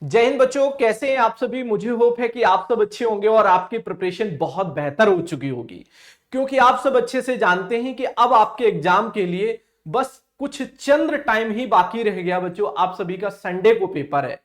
जय हिंद बच्चों, कैसे हैं आप सभी। मुझे होप है कि आप सब अच्छे होंगे और आपकी प्रिपरेशन बहुत बेहतर हो चुकी होगी, क्योंकि आप सब अच्छे से जानते हैं कि अब आपके एग्जाम के लिए बस कुछ चंद्र टाइम ही बाकी रह गया बच्चों। आप सभी का संडे को पेपर है,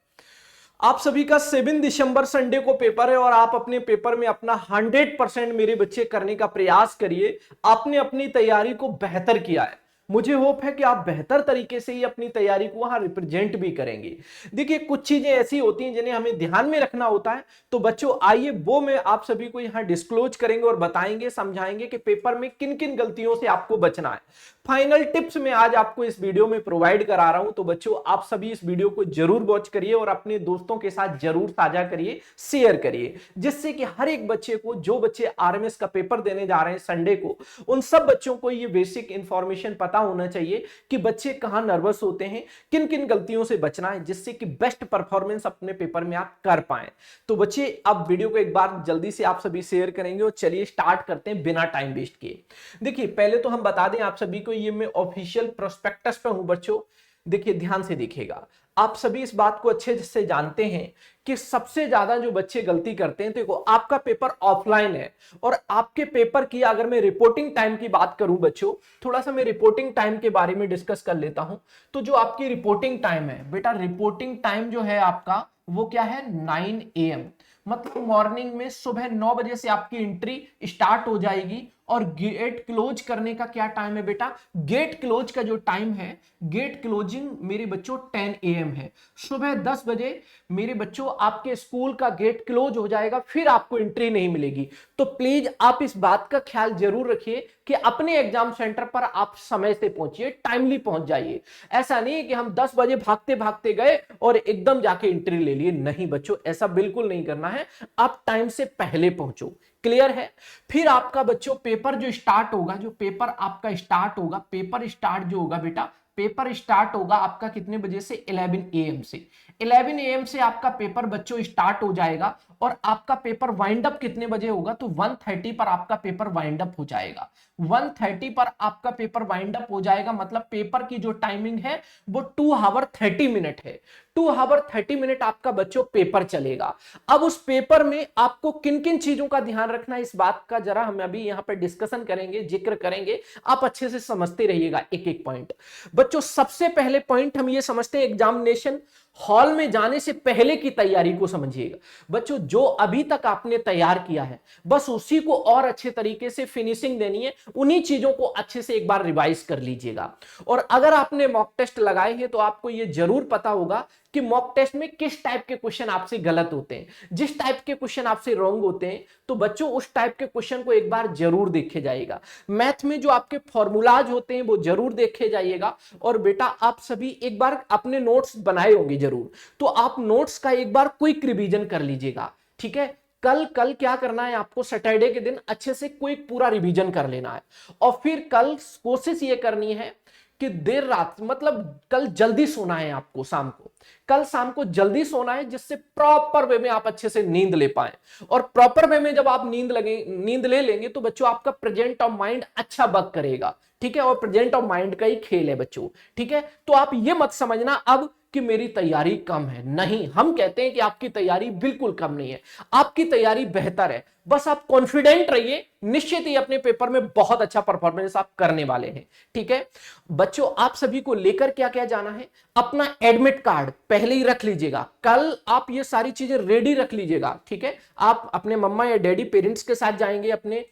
आप सभी का 7 दिसंबर संडे को पेपर है और आप अपने पेपर में अपना 100% मेरे बच्चे करने का प्रयास करिए। आपने अपनी तैयारी को बेहतर किया है, मुझे होप है कि आप बेहतर तरीके से ही अपनी तैयारी को वहां रिप्रेजेंट भी करेंगे। देखिए, कुछ चीजें ऐसी होती हैं जिन्हें हमें ध्यान में रखना होता है, तो बच्चों आइए वो मैं आप सभी को यहां डिस्क्लोज करेंगे और बताएंगे, समझाएंगे कि पेपर में किन किन गलतियों से आपको बचना है। फाइनल टिप्स मैं आज आपको इस वीडियो में प्रोवाइड करा रहा हूं, तो बच्चों आप सभी इस वीडियो को जरूर वॉच करिए और अपने दोस्तों के साथ जरूर साझा करिए, शेयर करिए, जिससे कि हर एक बच्चे को, जो बच्चे आरएमएस का पेपर देने जा रहे हैं संडे को, उन सब बच्चों को ये बेसिक इंफॉर्मेशन पता होना चाहिए कि बच्चे कहां नर्वस होते हैं, किन किन गलतियों से बचना है, जिससे कि बेस्ट परफॉर्मेंस अपने पेपर में आप कर पाए। तो बच्चे अब वीडियो को एक बार जल्दी से आप सभी शेयर करेंगे और चलिए स्टार्ट करते हैं बिना टाइम वेस्ट किए। देखिए, पहले तो हम बता दें आप सभी को, ये मैं ऑफिशियल प्रोस्पेक्टस पे हूं बच्चों। देखिए, ध्यान से देखिएगा, आप सभी इस बात को अच्छे से जानते हैं कि सबसे ज्यादा जो बच्चे गलती करते हैं, देखो आपका पेपर ऑफलाइन है और आपके पेपर की अगर मैं रिपोर्टिंग टाइम की बात करूं बच्चों, थोड़ा सा मैं रिपोर्टिंग टाइम के बारे में डिस्कस कर लेता हूं। तो जो आपकी रिपोर्टिंग टाइम है बेटा, रिपोर्टिंग टाइम जो है आपका वो क्या है, 9 AM। मतलब मॉर्निंग में सुबह 9 बजे से आपकी एंट्री स्टार्ट हो जाएगी और गेट क्लोज करने का क्या टाइम है बेटा, गेट क्लोज का जो टाइम है, गेट क्लोजिंग मेरे बच्चों 10 AM है। सुबह 10 बजे मेरे बच्चों आपके स्कूल का गेट क्लोज हो जाएगा, फिर आपको एंट्री नहीं मिलेगी। तो प्लीज आप इस बात का ख्याल जरूर रखिए कि अपने एग्जाम सेंटर पर आप समय से पहुंचिए, टाइमली पहुंच जाइए। ऐसा नहीं है कि हम 10 बजे भागते भागते गए और एकदम जाके एंट्री ले लिए, नहीं बच्चों, ऐसा बिल्कुल नहीं करना है। आप टाइम से पहले पहुंचो, क्लियर है। फिर आपका बच्चों पेपर जो स्टार्ट होगा, जो पेपर आपका स्टार्ट होगा, पेपर स्टार्ट जो होगा बेटा, पेपर स्टार्ट होगा आपका कितने बजे से, 11 AM से। 11 AM से आपका पेपर बच्चों स्टार्ट हो जाएगा और आपका पेपर वाइंड अप कितने बजे होगा, तो 1:30 पर आपका पेपर वाइंड अप हो जाएगा। 1:30 पर आपका पेपर वाइंड अप हो जाएगा, मतलब पेपर की जो टाइमिंग है वो 2 आवर 30 मिनट है। 2 आवर 30 मिनट आपका बच्चों पेपर चलेगा। अब उस पेपर में आपको किन किन चीजों का ध्यान रखना है, इस बात का जरा हम अभी यहां पर डिस्कशन करेंगे, जिक्र करेंगे। आप अच्छे से समझते रहिएगा एक एक पॉइंट। बच्चों सबसे पहले पॉइंट हम ये समझते हैं, एग्जामिनेशन हॉल में जाने से पहले की तैयारी को समझिएगा। बच्चों जो अभी तक आपने तैयार किया है, बस उसी को और अच्छे तरीके से फिनिशिंग देनी है, उन्हीं चीजों को अच्छे से एक बार रिवाइज कर लीजिएगा। और अगर आपने मॉक टेस्ट लगाए हैं तो आपको यह जरूर पता होगा कि मॉक टेस्ट में किस टाइप के क्वेश्चन आपसे गलत होते हैं, जिस टाइप के क्वेश्चन आपसे रॉन्ग होते हैं, तो बच्चों उस टाइप के क्वेश्चन को एक बार जरूर देखे जाएगा। मैथ में जो आपके फॉर्मूलाज होते हैं वो जरूर देखे जाइएगा। और बेटा आप सभी एक बार अपने नोट्स बनाए होंगे जरूर, तो आप नोट्स का एक बार क्विक रिवीजन कर लीजिएगा, ठीक है। कल कल क्या करना है आपको, सैटरडे के दिन अच्छे से क्विक पूरा रिवीजन कर लेना है। और फिर कल कोशिश ये करनी है कि देर रात, मतलब कल जल्दी सोना है आपको, शाम को, कल शाम को जल्दी सोना है, जिससे प्रॉपर वे में आप अच्छे से नींद ले पाए। और प्रॉपर वे में जब आप नींद ले लेंगे तो बच्चों आपका प्रेजेंट ऑफ माइंड अच्छा वर्क करेगा, ठीक है। और प्रेजेंट ऑफ माइंड का ही खेल है बच्चों, ठीक है। तो आप ये मत समझना अब कि मेरी तैयारी कम है, नहीं, हम कहते हैं कि आपकी तैयारी बिल्कुल कम नहीं है, आपकी तैयारी बेहतर है। बस आप कॉन्फिडेंट रहिए, निश्चित ही अपने पेपर में बहुत अच्छा परफॉर्मेंस आप करने वाले हैं, ठीक है। बच्चों आप सभी को लेकर क्या क्या जाना है, अपना एडमिट कार्ड पहले ही रख लीजिएगा, कल आप ये सारी चीजें रेडी रख लीजिएगा, ठीक है। आप अपने मम्मा या डैडी पेरेंट्स के साथ जाएंगे अपने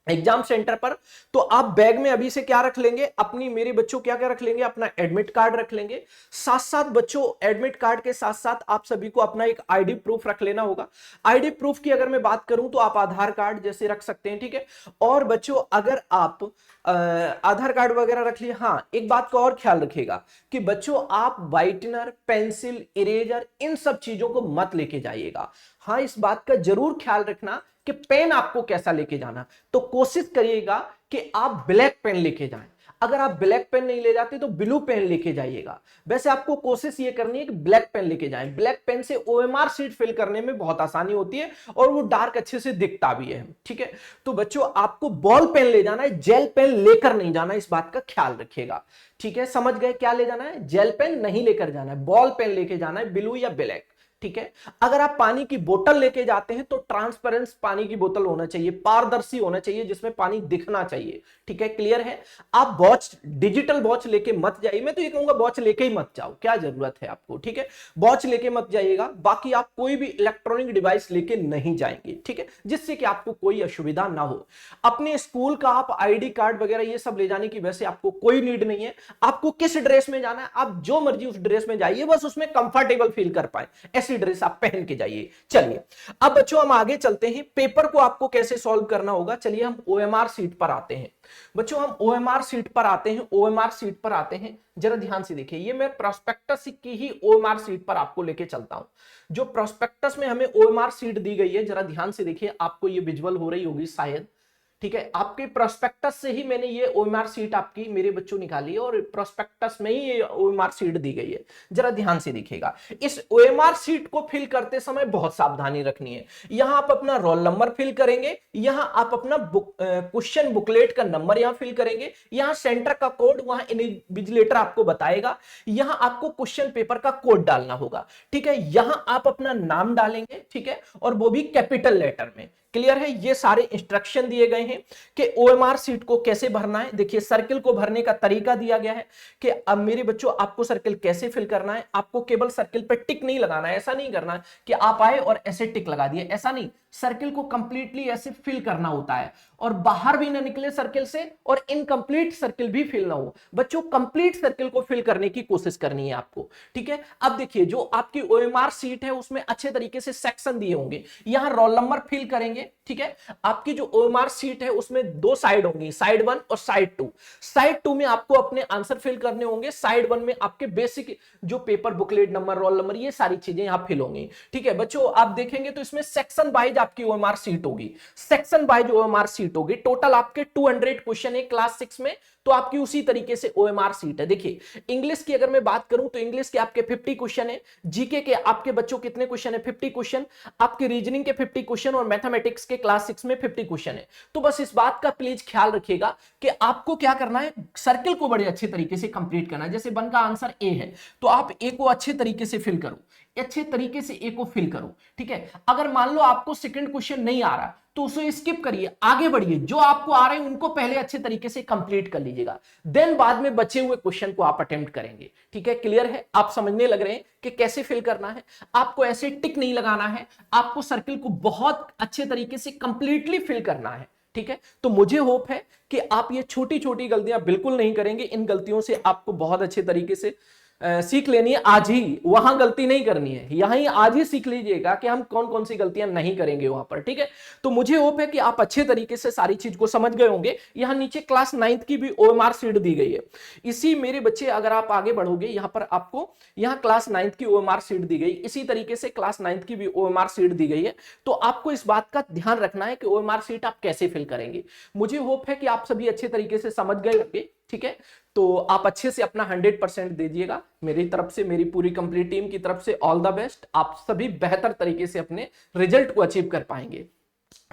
एग्जाम सेंटर पर, तो आप बैग में अभी से क्या रख लेंगे, अपनी, मेरे बच्चों क्या क्या रख लेंगे, अपना एडमिट कार्ड रख लेंगे। साथ साथ बच्चों एडमिट कार्ड के साथ साथ आप सभी को अपना एक आईडी प्रूफ रख लेना होगा। आईडी प्रूफ की अगर मैं बात करूं तो आप आधार कार्ड जैसे रख सकते हैं, ठीक है। और बच्चों अगर आप आधार कार्ड वगैरह रख लिए, हाँ एक बात का और ख्याल रखिएगा कि बच्चों आप व्हाइटनर, पेंसिल, इरेजर, इन सब चीजों को मत लेके जाइएगा। हाँ इस बात का जरूर ख्याल रखना कि पेन आपको कैसा लेके जाना, तो कोशिश करिएगा कि आप ब्लैक पेन लेके जाएं। अगर आप ब्लैक पेन नहीं ले जाते तो ब्लू पेन लेके जाइएगा। वैसे आपको कोशिश ये करनी है कि ब्लैक पेन लेके जाएं, ब्लैक पेन से ओएमआर शीट फिल करने में बहुत आसानी होती है और वो डार्क अच्छे से दिखता भी है, ठीक है। तो बच्चों आपको बॉल पेन ले जाना है, जेल पेन लेकर नहीं जाना, इस बात का ख्याल रखिएगा, ठीक है। समझ गए क्या ले जाना है, जेल पेन नहीं लेकर जाना है, बॉल पेन लेके जाना है, ब्लू या ब्लैक, ठीक है। अगर आप पानी की बोतल लेके जाते हैं तो ट्रांसपेरेंट पानी की बोतल होना चाहिए, पारदर्शी होना चाहिए, जिसमें पानी दिखना चाहिए, ठीक है, क्लियर है। आप वॉच, डिजिटल वॉच लेके मत जाइए, मैं तो ये कहूंगा वॉच लेके ही मत जाओ, क्या जरूरत है आपको, ठीक है, वॉच लेके मत जाइएगा। बाकी आप कोई भी इलेक्ट्रॉनिक डिवाइस लेके नहीं जाएंगे, ठीक है, जिससे कि आपको कोई असुविधा ना हो। अपने स्कूल का आप आईडी कार्ड वगैरह ये सब ले जाने की वैसे आपको कोई नीड नहीं है। आपको किस ड्रेस में जाना है, आप जो मर्जी उस ड्रेस में जाइए, बस उसमें कंफर्टेबल फील कर पाए, ऐसी ड्रेस आप पहन के जाइए। चलिए अब बच्चों हम आगे चलते हैं, पेपर को आपको कैसे सॉल्व करना होगा। चलिए हम ओएमआर सीट पर आते हैं। बच्चों हम ओएमआर सीट पर आते हैं, ओएमआर सीट पर आते हैं, जरा ध्यान से देखिए, ये मैं प्रोस्पेक्टस की ही ओएमआर सीट पर आपको लेके चलता हूं। जो प्रोस्पेक्टस में हमें ओएमआर सीट दी गई है, जरा ध्यान से देखिए, आपको ये विजुअल हो रही होगी शायद, ठीक है, आपके प्रोस्पेक्टस से ही मैंने ये ओएमआर सीट आपकी मेरे बच्चों निकाली है और प्रोस्पेक्टस में ही ये ओएमआर सीट दी गई है। जरा ध्यान से देखिएगा, इस ओएमआर सीट को फिल करते समय बहुत सावधानी रखनी है। यहां आप अपना रोल नंबर फिल करेंगे, यहां आप अपना क्वेश्चन बुकलेट का नंबर यहां फिल करेंगे, यहां सेंटर का कोड वहां इन्विजिलेटर आपको बताएगा, यहां आपको क्वेश्चन पेपर का कोड डालना होगा, ठीक है, यहां आप अपना नाम डालेंगे, ठीक है, और वो भी कैपिटल लेटर में। क्लियर है, ये सारे इंस्ट्रक्शन दिए गए हैं कि ओएमआर सीट को कैसे भरना है। देखिए सर्किल को भरने का तरीका दिया गया है कि अब मेरे बच्चों आपको सर्किल कैसे फिल करना है। आपको केवल सर्किल पे टिक नहीं लगाना है, ऐसा नहीं करना है कि आप आए और ऐसे टिक लगा दिए, ऐसा नहीं, सर्किल को कंप्लीटली ऐसे फिल करना होता है और बाहर भी ना निकले सर्किल से और इनकंप्लीट सर्किल भी फिल ना हो। बच्चों कंप्लीट सर्किल को फिल करने की कोशिश करनी है आपको, ठीक है। अब देखिए जो आपकी ओएमआर सीट है उसमें अच्छे तरीके से सेक्शन दिए होंगे, यहां रोल नंबर फिल करेंगे, ठीक है। आपकी जो ओएमआर सीट है उसमें दो साइड होंगी, साइड 1 और साइड 2। साइड 2 में आपको अपने आंसर फिल करने होंगे, साइड 1 में आपके बेसिक जो paper booklet number, roll number, ये सारी चीजें यहां फिल होंगी, ठीक है। बच्चों आप देखेंगे तो इसमें सेक्शन वाइज आपकी ओएमआर सीट होगी, सेक्शन वाइज ओएमआर सीट होगी। टोटल आपके 200 क्वेश्चन है क्लास 6 में, तो आपकी उसी तरीके से ओएमआर सीट है। देखिए इंग्लिश की अगर मैं बात करूं तो इंग्लिश के आपके 50 क्वेश्चन है, जीके के आपके बच्चों कितने क्वेश्चन है, 50 क्वेश्चन, आपके रीजनिंग के 50 क्वेश्चन और मैथमेटिक्स के क्लास 6 में 50 क्वेश्चन है। तो बस इस बात का प्लीज ख्याल रखिएगा कि आपको क्या करना है, सर्किल को बड़े अच्छे तरीके से कंप्लीट करना है। जैसे 1 का आंसर ए है तो आप ए को अच्छे तरीके से फिल करो, अच्छे तरीके से ए को फिल करो, ठीक है। अगर मान लो आपको सेकंड क्वेश्चन नहीं आ रहा तो उसे स्किप करिए, आगे बढ़िए, जो आपको आ रहे हैं उनको पहले अच्छे तरीके से कंप्लीट कर लीजिएगा, देन बाद में बचे हुए क्वेश्चन को आप अटेम्प्ट करेंगे, ठीक है। क्लियर है, आप समझने लग रहे हैं कि कैसे फिल करना है। आपको ऐसे टिक नहीं लगाना है, आपको सर्किल को बहुत अच्छे तरीके से कंप्लीटली फिल करना है, ठीक है। तो मुझे होप है कि आप ये छोटी छोटी गलतियां बिल्कुल नहीं करेंगे, इन गलतियों से आपको बहुत अच्छे तरीके से सीख लेनी है आज ही, वहां गलती नहीं करनी है, यहां ही आज ही सीख लीजिएगा कि हम कौन कौन सी गलतियां नहीं करेंगे वहां पर, ठीक है। तो मुझे होप है कि आप अच्छे तरीके से सारी चीज को समझ गए होंगे। यहां नीचे क्लास 9th की भी ओएमआर सीट दी गई है, इसी मेरे बच्चे अगर आप आगे बढ़ोगे यहां पर आपको यहां क्लास 9th की ओएमआर सीट दी गई, इसी तरीके से क्लास 9th की भी ओएमआर सीट दी गई है। तो आपको इस बात का ध्यान रखना है कि ओएमआर सीट आप कैसे फिल करेंगे। मुझे होप है कि आप सभी अच्छे तरीके से समझ गए होंगे, ठीक है। तो आप अच्छे से अपना 100% दीजिएगा, मेरी तरफ से, मेरी पूरी कंप्लीट टीम की तरफ से ऑल द बेस्ट। आप सभी बेहतर तरीके से अपने रिजल्ट को अचीव कर पाएंगे।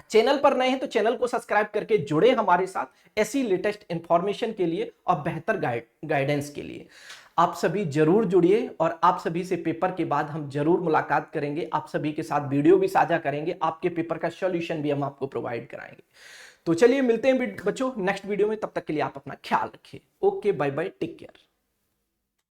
चैनल पर नए हैं तो चैनल को सब्सक्राइब करके जुड़े हमारे साथ ऐसी लेटेस्ट इंफॉर्मेशन के लिए और बेहतर गाइडेंस के लिए। आप सभी जरूर जुड़िए और आप सभी से पेपर के बाद हम जरूर मुलाकात करेंगे, आप सभी के साथ वीडियो भी साझा करेंगे, आपके पेपर का सॉल्यूशन भी हम आपको प्रोवाइड कराएंगे। तो चलिए मिलते हैं बच्चों नेक्स्ट वीडियो में, तब तक के लिए आप अपना ख्याल रखिए। Okay, bye bye, take care.